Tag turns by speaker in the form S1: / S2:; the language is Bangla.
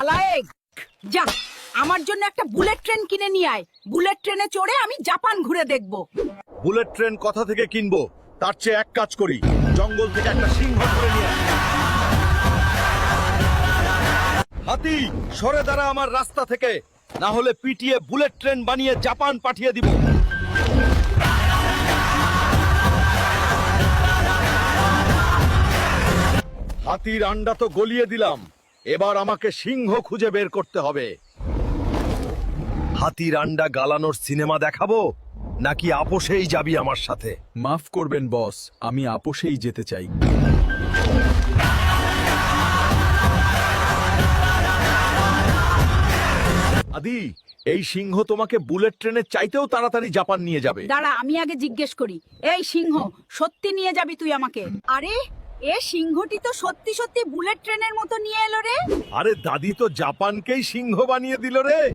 S1: আলায়েক, যা আমার জন্য একটা বুলেট ট্রেন কিনে নিয়ে আয়। বুলেট ট্রেনে চড়ে আমি জাপান ঘুরে দেখব।
S2: বুলেট ট্রেন কথা থেকে কিনবো, তার চেয়ে এক কাজ করি, জঙ্গল থেকে একটা সিংহ ধরে নিয়ে আসি। হাতি, সরে দাঁড়া আমার রাস্তা থেকে, না হলে পিটিয়ে বুলেট ট্রেন বানিয়ে জাপান পাঠিয়ে দিব। হাতির আন্ডা তো গলিয়ে দিলাম, এবার আমাকে সিংহ খুঁজে বের করতে হবে। হাতির আন্ডা গালানোর সিনেমা দেখাবো নাকি আপোষেই যাবি আমার সাথে?
S3: মাফ করবেন বস, আমি আপোষেই যেতে চাই।
S2: আদি, এই সিংহ তোমাকে বুলেট ট্রেনের চাইতেও তাড়াতাড়ি জাপান নিয়ে যাবে।
S1: দাঁড়া, আমি আগে জিজ্ঞেস করি। এই সিংহ, সত্যি নিয়ে যাবি তুই আমাকে? আরে, এ সিংহটি তো সত্যি সত্যি বুলেট ট্রেনের মতো নিয়ে এলো রে।
S2: আরে দাদি তো জাপানকেই সিংহ বানিয়ে দিল রে।